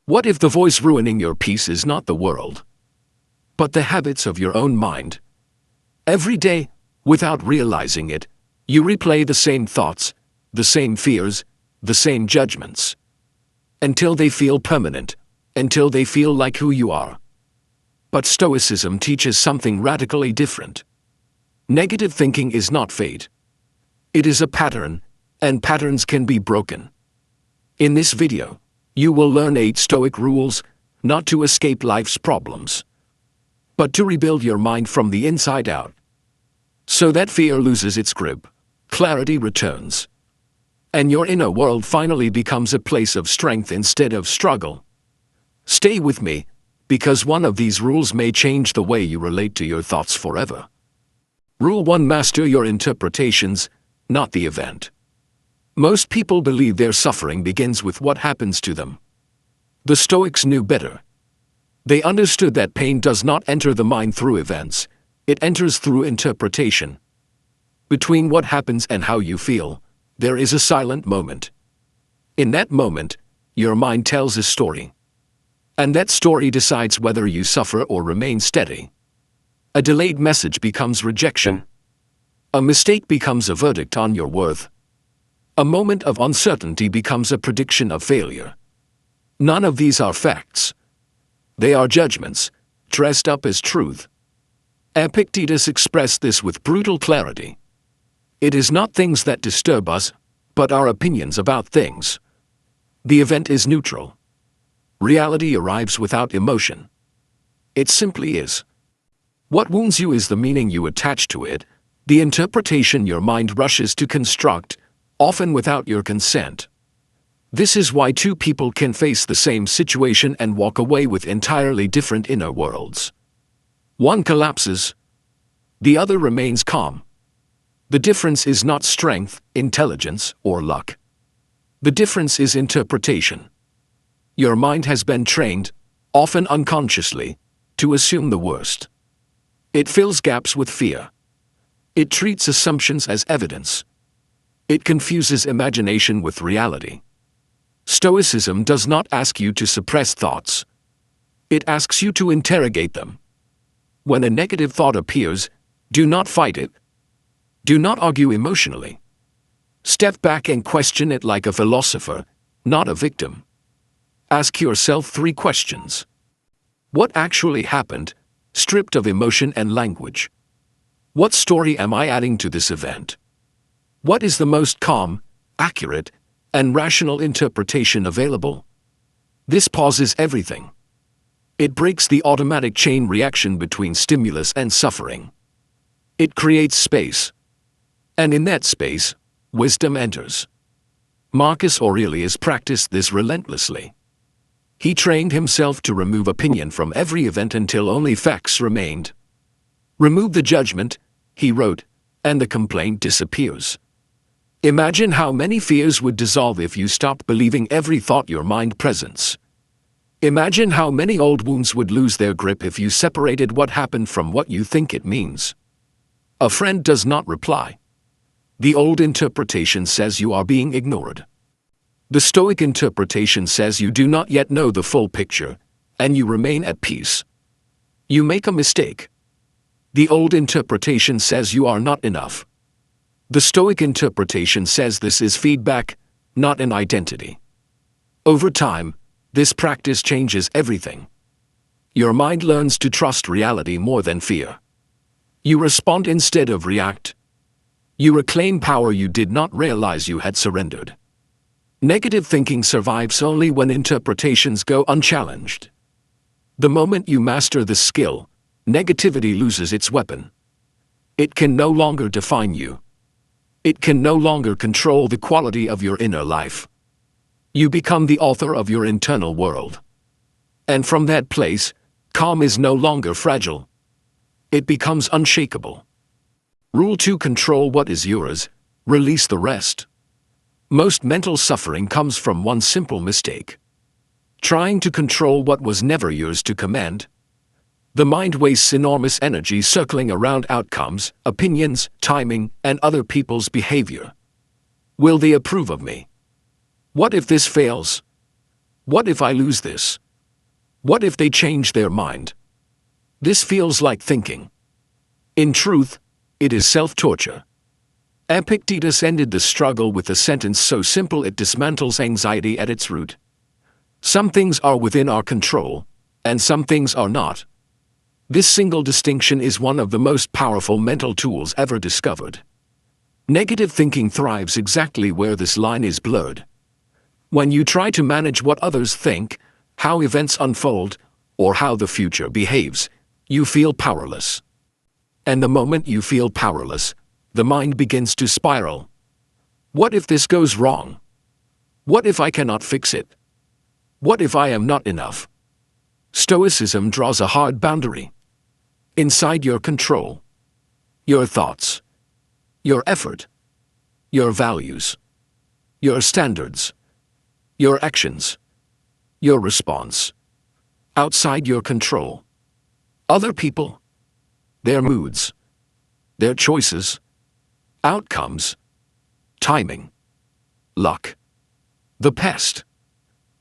What if the voice ruining your peace is not the world, but the habits of your own mind? Every day, without realizing it, you replay the same thoughts, the same fears, the same judgments, until they feel permanent, until they feel like who you are. But Stoicism teaches something radically different. Negative thinking is not fate. It is a pattern, and patterns can be broken. In this video, you will learn 8 Stoic rules, not to escape life's problems, but to rebuild your mind from the inside out, so that fear loses its grip, clarity returns, and your inner world finally becomes a place of strength instead of struggle. Stay with me, because one of these rules may change the way you relate to your thoughts forever. Rule 1: Master your interpretations, not the event. Most people believe their suffering begins with what happens to them. The Stoics knew better. They understood that pain does not enter the mind through events, it enters through interpretation. Between what happens and how you feel, there is a silent moment. In that moment, your mind tells a story. And that story decides whether you suffer or remain steady. A delayed message becomes rejection. A mistake becomes a verdict on your worth. A moment of uncertainty becomes a prediction of failure. None of these are facts. They are judgments, dressed up as truth. Epictetus expressed this with brutal clarity. It is not things that disturb us, but our opinions about things. The event is neutral. Reality arrives without emotion. It simply is. What wounds you is the meaning you attach to it, the interpretation your mind rushes to construct, often without your consent. This is why 2 people can face the same situation and walk away with entirely different inner worlds. One collapses. The other remains calm. The difference is not strength, intelligence, or luck. The difference is interpretation. Your mind has been trained, often unconsciously, to assume the worst. It fills gaps with fear. It treats assumptions as evidence. It confuses imagination with reality. Stoicism does not ask you to suppress thoughts. It asks you to interrogate them. When a negative thought appears, do not fight it. Do not argue emotionally. Step back and question it like a philosopher, not a victim. Ask yourself 3 questions. What actually happened, stripped of emotion and language? What story am I adding to this event? What is the most calm, accurate, and rational interpretation available? This pauses everything. It breaks the automatic chain reaction between stimulus and suffering. It creates space. And in that space, wisdom enters. Marcus Aurelius practiced this relentlessly. He trained himself to remove opinion from every event until only facts remained. Remove the judgment, he wrote, and the complaint disappears. Imagine how many fears would dissolve if you stopped believing every thought your mind presents. Imagine how many old wounds would lose their grip if you separated what happened from what you think it means. A friend does not reply. The old interpretation says you are being ignored. The Stoic interpretation says you do not yet know the full picture, and you remain at peace. You make a mistake. The old interpretation says you are not enough. The Stoic interpretation says this is feedback, not an identity. Over time, this practice changes everything. Your mind learns to trust reality more than fear. You respond instead of react. You reclaim power you did not realize you had surrendered. Negative thinking survives only when interpretations go unchallenged. The moment you master this skill, negativity loses its weapon. It can no longer define you. It can no longer control the quality of your inner life. You become the author of your internal world. And from that place, calm is no longer fragile. It becomes unshakable. Rule 2: Control what is yours, release the rest. Most mental suffering comes from one simple mistake: trying to control what was never yours to command. The mind wastes enormous energy circling around outcomes, opinions, timing, and other people's behavior. Will they approve of me? What if this fails? What if I lose this? What if they change their mind? This feels like thinking. In truth, it is self-torture. Epictetus ended the struggle with a sentence so simple it dismantles anxiety at its root. Some things are within our control, and some things are not. This single distinction is one of the most powerful mental tools ever discovered. Negative thinking thrives exactly where this line is blurred. When you try to manage what others think, how events unfold, or how the future behaves, you feel powerless. And the moment you feel powerless, the mind begins to spiral. What if this goes wrong? What if I cannot fix it? What if I am not enough? Stoicism draws a hard boundary. Inside your control. Your thoughts. Your effort. Your values. Your standards. Your actions. Your response. Outside your control. Other people. Their moods. Their choices. Outcomes. Timing. Luck. The past.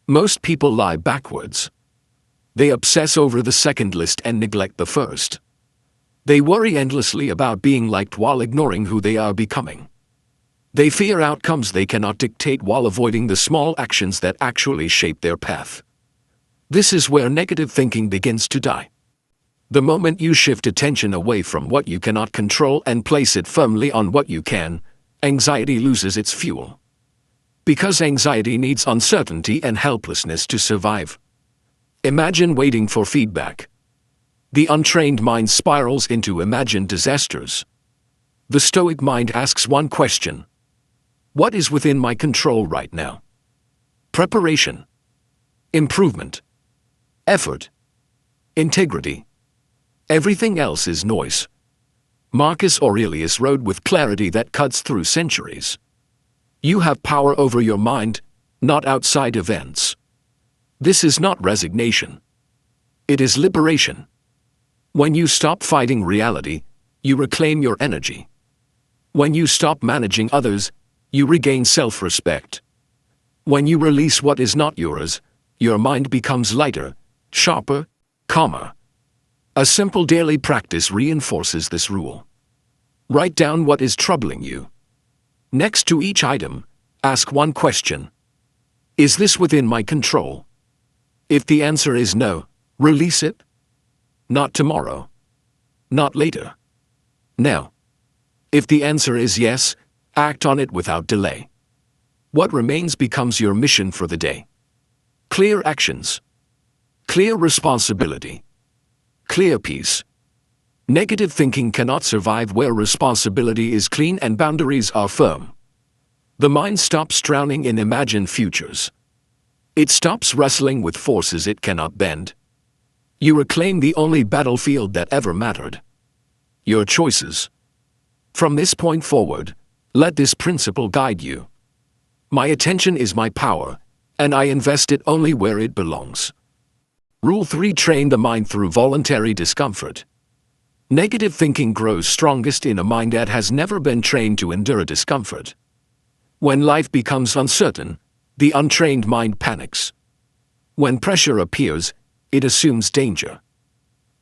Most people lie backwards. They obsess over the second list and neglect the first. They worry endlessly about being liked while ignoring who they are becoming. They fear outcomes they cannot dictate while avoiding the small actions that actually shape their path. This is where negative thinking begins to die. The moment you shift attention away from what you cannot control and place it firmly on what you can, anxiety loses its fuel. Because anxiety needs uncertainty and helplessness to survive. Imagine waiting for feedback. The untrained mind spirals into imagined disasters. The Stoic mind asks one question. What is within my control right now? Preparation. Improvement. Effort. Integrity. Everything else is noise. Marcus Aurelius wrote with clarity that cuts through centuries. You have power over your mind, not outside events. This is not resignation. It is liberation. When you stop fighting reality, you reclaim your energy. When you stop managing others, you regain self-respect. When you release what is not yours, your mind becomes lighter, sharper, calmer. A simple daily practice reinforces this rule. Write down what is troubling you. Next to each item, ask one question. Is this within my control? If the answer is no, release it. Not tomorrow. Not later. Now. If the answer is yes, act on it without delay. What remains becomes your mission for the day. Clear actions. Clear responsibility. Clear peace. Negative thinking cannot survive where responsibility is clean and boundaries are firm. The mind stops drowning in imagined futures. It stops wrestling with forces it cannot bend. You reclaim the only battlefield that ever mattered. Your choices. From this point forward, let this principle guide you. My attention is my power, and I invest it only where it belongs. Rule 3: Train the mind through voluntary discomfort. Negative thinking grows strongest in a mind that has never been trained to endure discomfort. When life becomes uncertain, the untrained mind panics. When pressure appears, it assumes danger.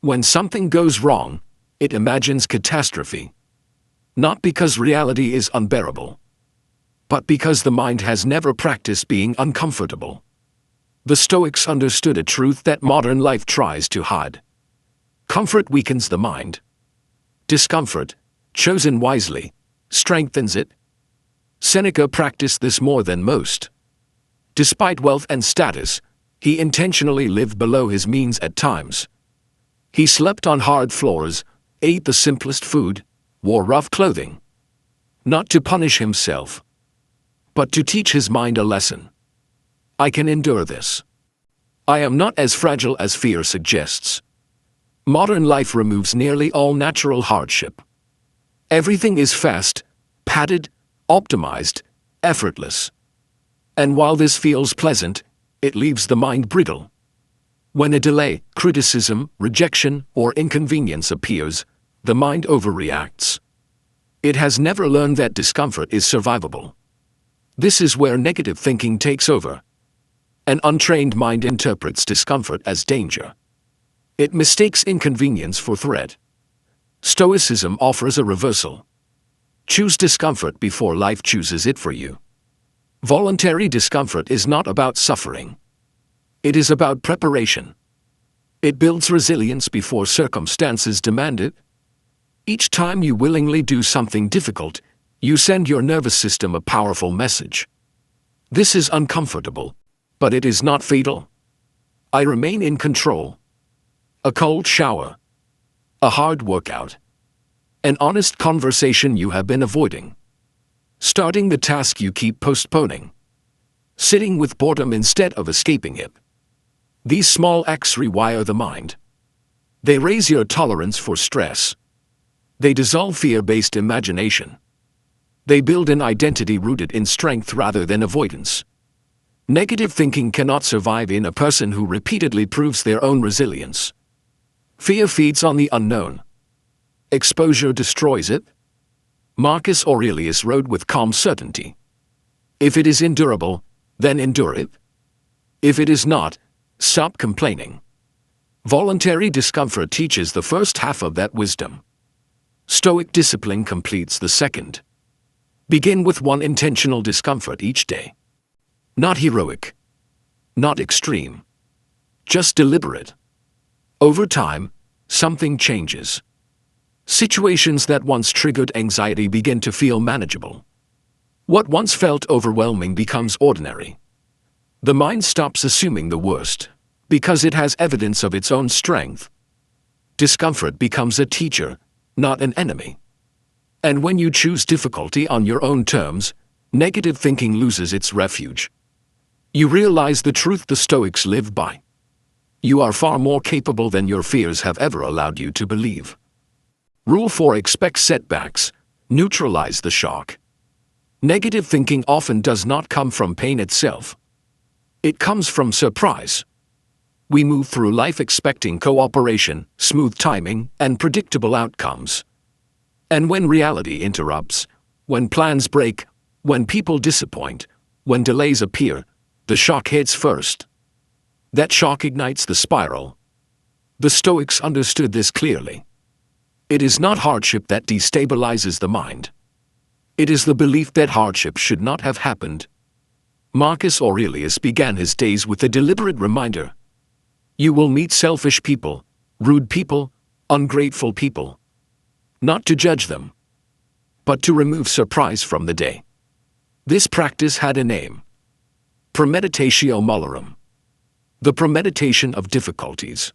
When something goes wrong, it imagines catastrophe. Not because reality is unbearable, but because the mind has never practiced being uncomfortable. The Stoics understood a truth that modern life tries to hide. Comfort weakens the mind. Discomfort, chosen wisely, strengthens it. Seneca practiced this more than most. Despite wealth and status, he intentionally lived below his means at times. He slept on hard floors, ate the simplest food, wore rough clothing. Not to punish himself, but to teach his mind a lesson. I can endure this. I am not as fragile as fear suggests. Modern life removes nearly all natural hardship. Everything is fast, padded, optimized, effortless. And while this feels pleasant, it leaves the mind brittle. When a delay, criticism, rejection, or inconvenience appears, the mind overreacts. It has never learned that discomfort is survivable. This is where negative thinking takes over. An untrained mind interprets discomfort as danger. It mistakes inconvenience for threat. Stoicism offers a reversal. Choose discomfort before life chooses it for you. Voluntary discomfort is not about suffering. It is about preparation. It builds resilience before circumstances demand it. Each time you willingly do something difficult, you send your nervous system a powerful message. This is uncomfortable, but it is not fatal. I remain in control. A cold shower. A hard workout. An honest conversation you have been avoiding. Starting the task you keep postponing. Sitting with boredom instead of escaping it. These small acts rewire the mind. They raise your tolerance for stress. They dissolve fear-based imagination. They build an identity rooted in strength rather than avoidance. Negative thinking cannot survive in a person who repeatedly proves their own resilience. Fear feeds on the unknown. Exposure destroys it. Marcus Aurelius wrote with calm certainty. If it is endurable, then endure it. If it is not, stop complaining. Voluntary discomfort teaches the first half of that wisdom. Stoic discipline completes the second. Begin with one intentional discomfort each day. Not heroic. Not extreme. Just deliberate. Over time, something changes. Situations that once triggered anxiety begin to feel manageable. What once felt overwhelming becomes ordinary. The mind stops assuming the worst, because it has evidence of its own strength. Discomfort becomes a teacher, not an enemy. And when you choose difficulty on your own terms, negative thinking loses its refuge. You realize the truth the Stoics live by. You are far more capable than your fears have ever allowed you to believe. Rule 4: expect setbacks, neutralize the shock. Negative thinking often does not come from pain itself. It comes from surprise. We move through life expecting cooperation, smooth timing, and predictable outcomes. And when reality interrupts, when plans break, when people disappoint, when delays appear, the shock hits first. That shock ignites the spiral. The Stoics understood this clearly. It is not hardship that destabilizes the mind. It is the belief that hardship should not have happened. Marcus Aurelius began his days with a deliberate reminder. You will meet selfish people, rude people, ungrateful people. Not to judge them, but to remove surprise from the day. This practice had a name. Premeditatio malorum. The premeditation of difficulties.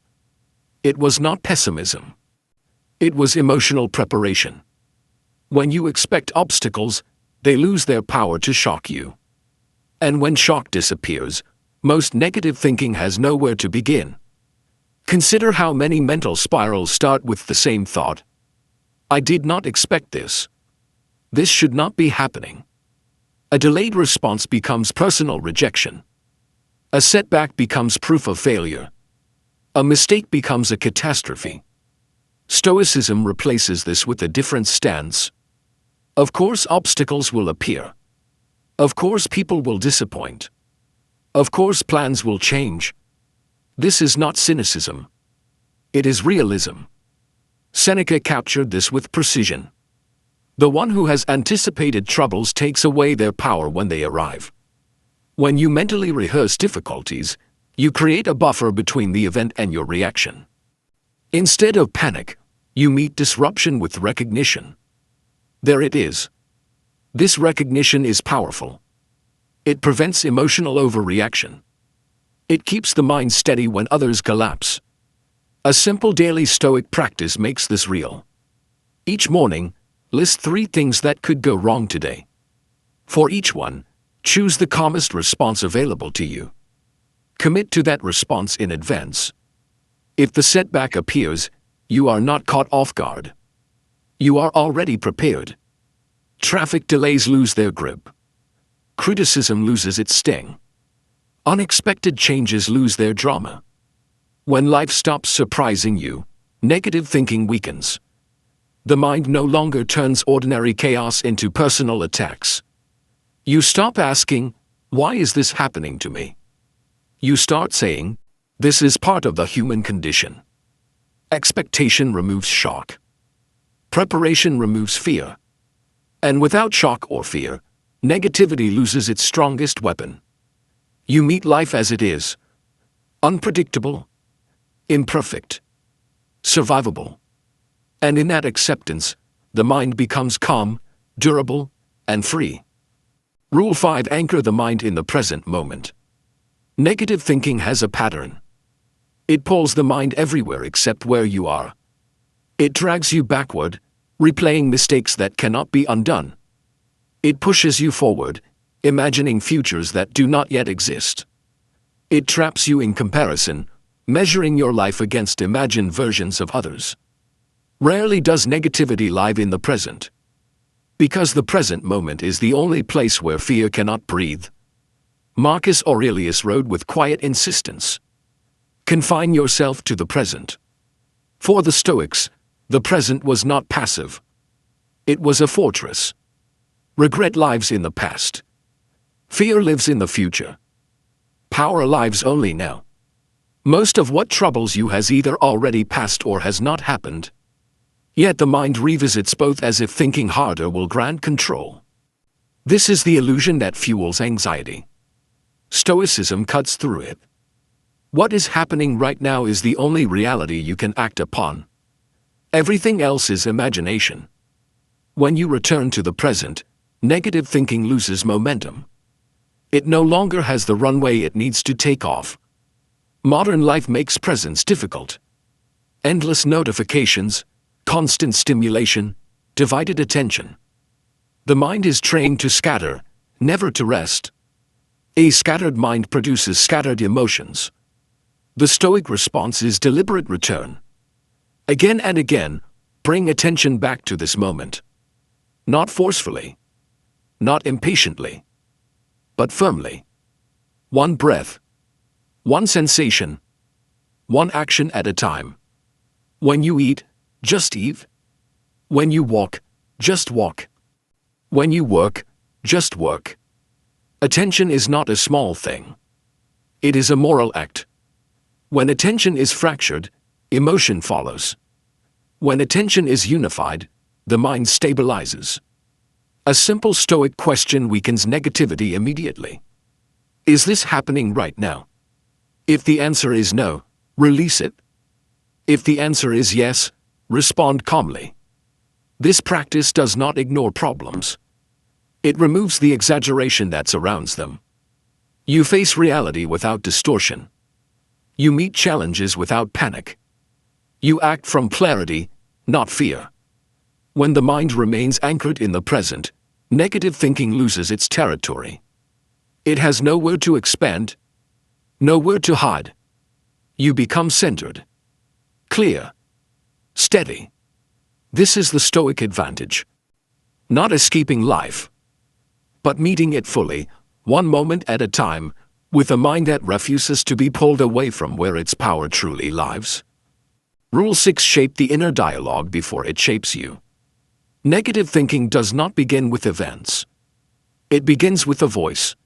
It was not pessimism. It was emotional preparation. When you expect obstacles, they lose their power to shock you. And when shock disappears, most negative thinking has nowhere to begin. Consider how many mental spirals start with the same thought. I did not expect this. This should not be happening. A delayed response becomes personal rejection. A setback becomes proof of failure. A mistake becomes a catastrophe. Stoicism replaces this with a different stance. Of course, obstacles will appear. Of course, people will disappoint. Of course, plans will change. This is not cynicism. It is realism. Seneca captured this with precision. The one who has anticipated troubles takes away their power when they arrive. When you mentally rehearse difficulties, you create a buffer between the event and your reaction. Instead of panic, you meet disruption with recognition. There it is. This recognition is powerful. It prevents emotional overreaction. It keeps the mind steady when others collapse. A simple daily Stoic practice makes this real. Each morning, list 3 things that could go wrong today. For each one, choose the calmest response available to you. Commit to that response in advance. If the setback appears, you are not caught off guard. You are already prepared. Traffic delays lose their grip. Criticism loses its sting. Unexpected changes lose their drama. When life stops surprising you, negative thinking weakens. The mind no longer turns ordinary chaos into personal attacks. You stop asking, why is this happening to me? You start saying, "This is part of the human condition." Expectation removes shock. Preparation removes fear. And without shock or fear, negativity loses its strongest weapon. You meet life as it is: unpredictable, imperfect, survivable. And in that acceptance, the mind becomes calm, durable, and free. Rule 5: Anchor the mind in the present moment. Negative thinking has a pattern. It pulls the mind everywhere except where you are. It drags you backward, replaying mistakes that cannot be undone. It pushes you forward, imagining futures that do not yet exist. It traps you in comparison, measuring your life against imagined versions of others. Rarely does negativity live in the present. Because the present moment is the only place where fear cannot breathe. Marcus Aurelius wrote with quiet insistence: "Confine yourself to the present." For the Stoics, the present was not passive. It was a fortress. Regret lives in the past. Fear lives in the future. Power lives only now. Most of what troubles you has either already passed or has not happened. Yet the mind revisits both as if thinking harder will grant control. This is the illusion that fuels anxiety. Stoicism cuts through it. What is happening right now is the only reality you can act upon. Everything else is imagination. When you return to the present, negative thinking loses momentum. It no longer has the runway it needs to take off. Modern life makes presence difficult. Endless notifications, constant stimulation, divided attention. The mind is trained to scatter, never to rest. A scattered mind produces scattered emotions. The Stoic response is deliberate return. Again and again, bring attention back to this moment. Not forcefully, not impatiently, but firmly. One breath, one sensation, one action at a time. When you eat, just eat. When you walk, just walk. When you work, just work. Attention is not a small thing. It is a moral act. When attention is fractured, emotion follows. When attention is unified, the mind stabilizes. A simple Stoic question weakens negativity immediately. Is this happening right now? If the answer is no, release it. If the answer is yes, respond calmly. This practice does not ignore problems. It removes the exaggeration that surrounds them. You face reality without distortion. You meet challenges without panic. You act from clarity, not fear. When the mind remains anchored in the present, negative thinking loses its territory. It has nowhere to expand, nowhere to hide. You become centered, clear, steady. This is the Stoic advantage. Not escaping life, but meeting it fully, one moment at a time, with a mind that refuses to be pulled away from where its power truly lives. Rule 6: Shape the inner dialogue before it shapes you. Negative thinking does not begin with events. It begins with a voice.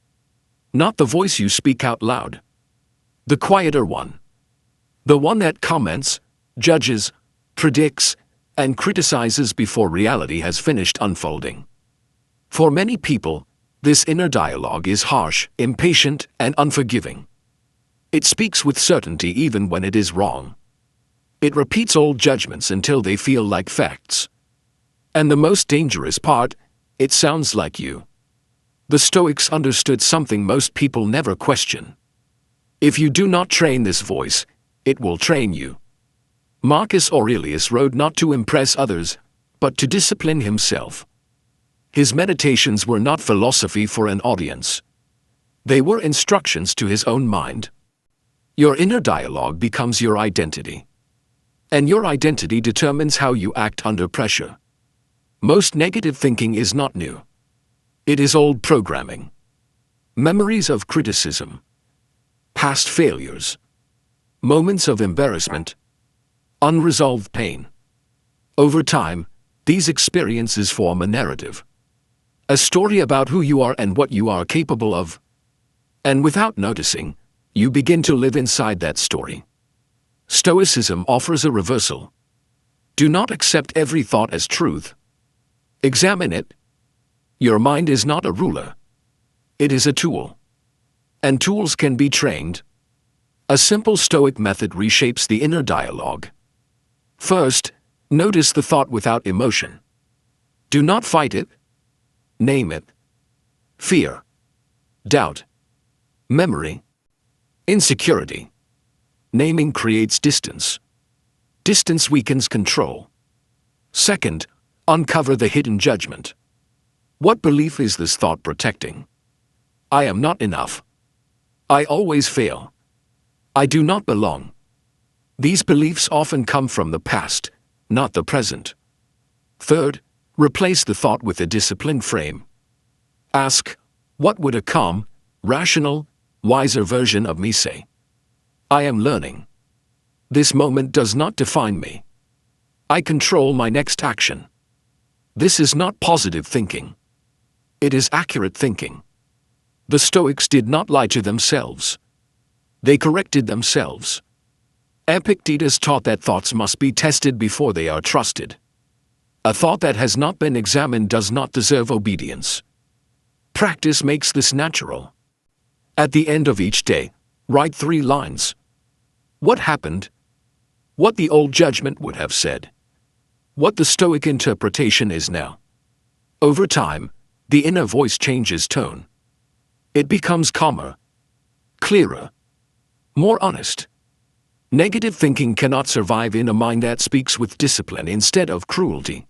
Not the voice you speak out loud. The quieter one. The one that comments, judges, predicts, and criticizes before reality has finished unfolding. For many people, this inner dialogue is harsh, impatient, and unforgiving. It speaks with certainty even when it is wrong. It repeats old judgments until they feel like facts. And the most dangerous part, it sounds like you. The Stoics understood something most people never question. If you do not train this voice, it will train you. Marcus Aurelius wrote not to impress others, but to discipline himself. His meditations were not philosophy for an audience. They were instructions to his own mind. Your inner dialogue becomes your identity. And your identity determines how you act under pressure. Most negative thinking is not new. It is old programming. Memories of criticism. Past failures. Moments of embarrassment. Unresolved pain. Over time, these experiences form a narrative. A story about who you are and what you are capable of. And without noticing, you begin to live inside that story. Stoicism offers a reversal. Do not accept every thought as truth. Examine it. Your mind is not a ruler. It is a tool. And tools can be trained. A simple Stoic method reshapes the inner dialogue. First, notice the thought without emotion. Do not fight it. Name it. Fear, doubt, memory, insecurity. Naming creates distance. Distance weakens control. Second, uncover the hidden judgment. What belief is this thought protecting? I am not enough. I always fail. I do not belong. These beliefs often come from the past, not the present. Third, replace the thought with a disciplined frame. Ask, what would a calm, rational, wiser version of me say? I am learning. This moment does not define me. I control my next action. This is not positive thinking. It is accurate thinking. The Stoics did not lie to themselves. They corrected themselves. Epictetus taught that thoughts must be tested before they are trusted. A thought that has not been examined does not deserve obedience. Practice makes this natural. At the end of each day, write 3 lines. What happened? What the old judgment would have said. What the Stoic interpretation is now. Over time, the inner voice changes tone. It becomes calmer, clearer, more honest. Negative thinking cannot survive in a mind that speaks with discipline instead of cruelty.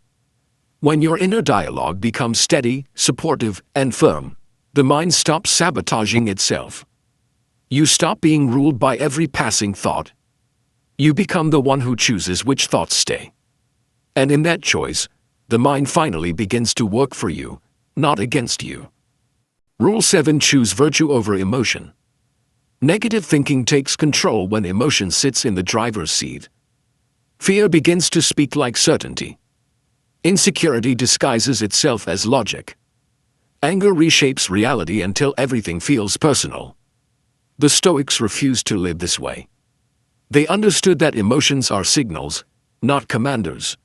When your inner dialogue becomes steady, supportive, and firm, the mind stops sabotaging itself. You stop being ruled by every passing thought. You become the one who chooses which thoughts stay. And in that choice, the mind finally begins to work for you, not against you. Rule 7: choose virtue over emotion. Negative thinking takes control when emotion sits in the driver's seat. Fear begins to speak like certainty. Insecurity disguises itself as logic. Anger reshapes reality until everything feels personal. The Stoics refused to live this way. They understood that emotions are signals, not commanders.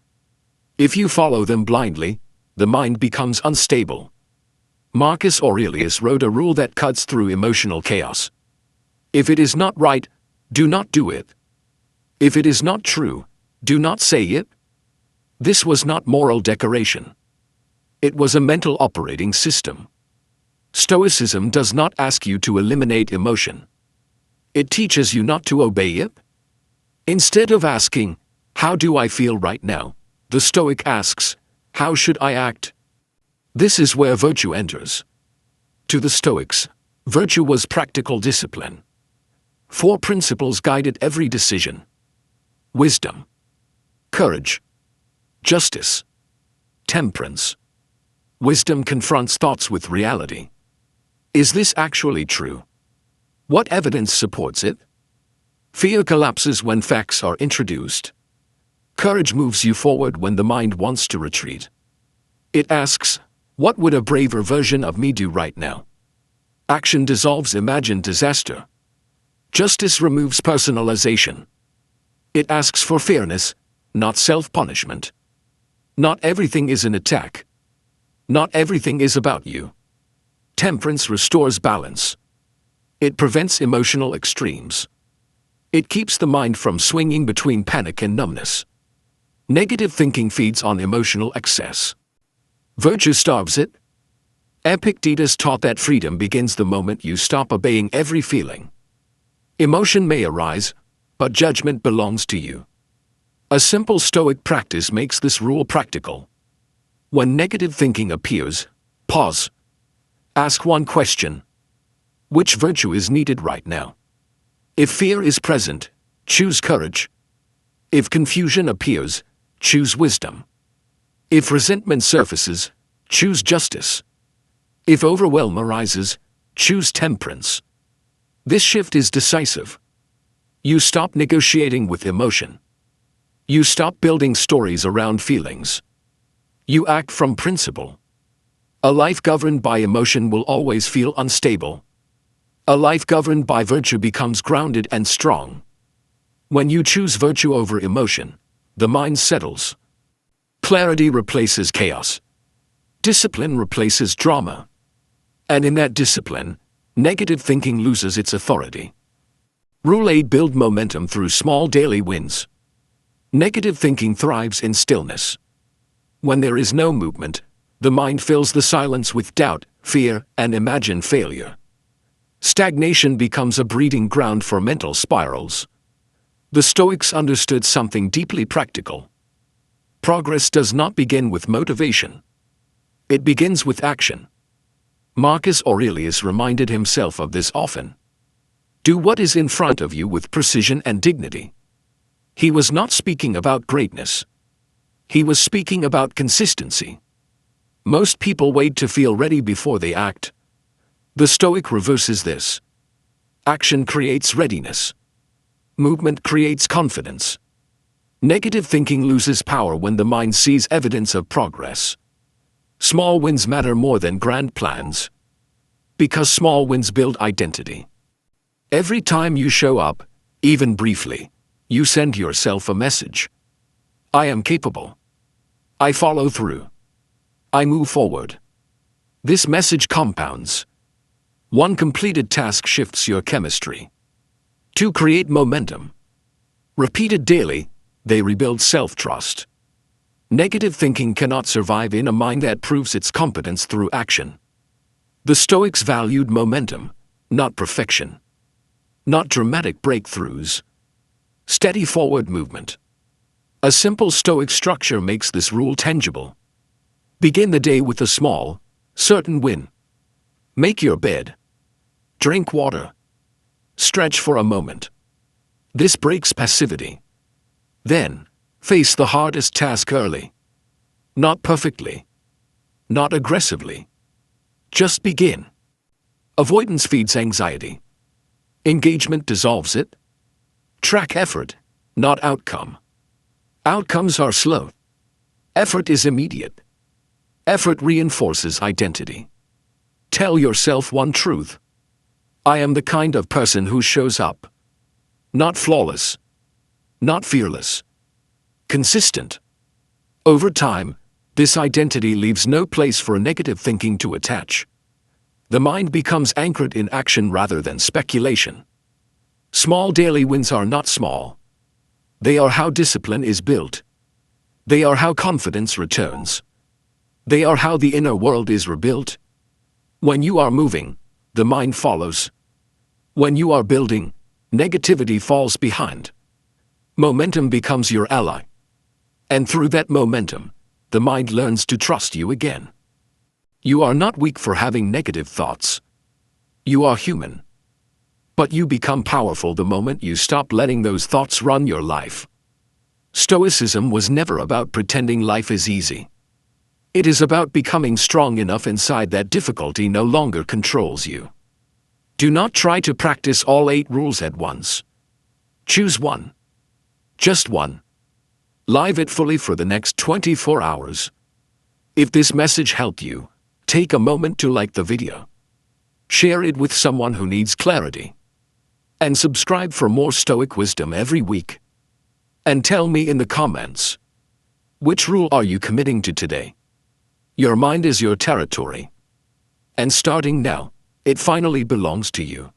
If you follow them blindly, the mind becomes unstable. Marcus Aurelius wrote a rule that cuts through emotional chaos. If it is not right, do not do it. If it is not true, do not say it. This was not moral decoration. It was a mental operating system. Stoicism does not ask you to eliminate emotion. It teaches you not to obey it. Instead of asking, how do I feel right now? The Stoic asks, how should I act? This is where virtue enters. To the Stoics, virtue was practical discipline. 4 principles guided every decision: wisdom, courage, justice, temperance. Wisdom confronts thoughts with reality. Is this actually true? What evidence supports it? Fear collapses when facts are introduced. Courage moves you forward when the mind wants to retreat. It asks, what would a braver version of me do right now? Action dissolves imagined disaster. Justice removes personalization. It asks for fairness, not self-punishment. Not everything is an attack. Not everything is about you. Temperance restores balance. It prevents emotional extremes. It keeps the mind from swinging between panic and numbness. Negative thinking feeds on emotional excess. Virtue starves it. Epictetus taught that freedom begins the moment you stop obeying every feeling. Emotion may arise, but judgment belongs to you. A simple Stoic practice makes this rule practical. When negative thinking appears, pause. Ask one question. Which virtue is needed right now? If fear is present, choose courage. If confusion appears, choose wisdom. If resentment surfaces, choose justice. If overwhelm arises, choose temperance. This shift is decisive. You stop negotiating with emotion. You stop building stories around feelings. You act from principle. A life governed by emotion will always feel unstable. A life governed by virtue becomes grounded and strong. When you choose virtue over emotion, the mind settles. Clarity replaces chaos. Discipline replaces drama. And in that discipline, negative thinking loses its authority. Rule 8: build momentum through small daily wins. Negative thinking thrives in stillness. When there is no movement, the mind fills the silence with doubt, fear, and imagined failure. Stagnation becomes a breeding ground for mental spirals. The Stoics understood something deeply practical. Progress does not begin with motivation. It begins with action. Marcus Aurelius reminded himself of this often. Do what is in front of you with precision and dignity. He was not speaking about greatness. He was speaking about consistency. Most people wait to feel ready before they act. The Stoic reverses this. Action creates readiness. Movement creates confidence. Negative thinking loses power when the mind sees evidence of progress. Small wins matter more than grand plans. Because small wins build identity. Every time you show up, even briefly, you send yourself a message. I am capable. I follow through. I move forward. This message compounds. One completed task shifts your chemistry. 2. Create momentum. Repeated daily, they rebuild self-trust. Negative thinking cannot survive in a mind that proves its competence through action. The Stoics valued momentum, not perfection. Not dramatic breakthroughs. Steady forward movement. A simple Stoic structure makes this rule tangible. Begin the day with a small, certain win. Make your bed. Drink water. Stretch for a moment. This breaks passivity. Then, face the hardest task early. Not perfectly. Not aggressively. Just begin. Avoidance feeds anxiety. Engagement dissolves it. Track effort, not outcome. Outcomes are slow. Effort is immediate. Effort reinforces identity. Tell yourself one truth. I am the kind of person who shows up. Not flawless. Not fearless. Consistent. Over time, this identity leaves no place for negative thinking to attach. The mind becomes anchored in action rather than speculation. Small daily wins are not small. They are how discipline is built. They are how confidence returns. They are how the inner world is rebuilt. When you are moving, the mind follows. When you are building, negativity falls behind. Momentum becomes your ally. And through that momentum, the mind learns to trust you again. You are not weak for having negative thoughts. You are human. But you become powerful the moment you stop letting those thoughts run your life. Stoicism was never about pretending life is easy. It is about becoming strong enough inside that difficulty no longer controls you. Do not try to practice all 8 rules at once. Choose one. Just one. Live it fully for the next 24 hours. If this message helped you, take a moment to like the video. Share it with someone who needs clarity. And subscribe for more Stoic wisdom every week. And tell me in the comments, which rule are you committing to today? Your mind is your territory. And starting now, it finally belongs to you.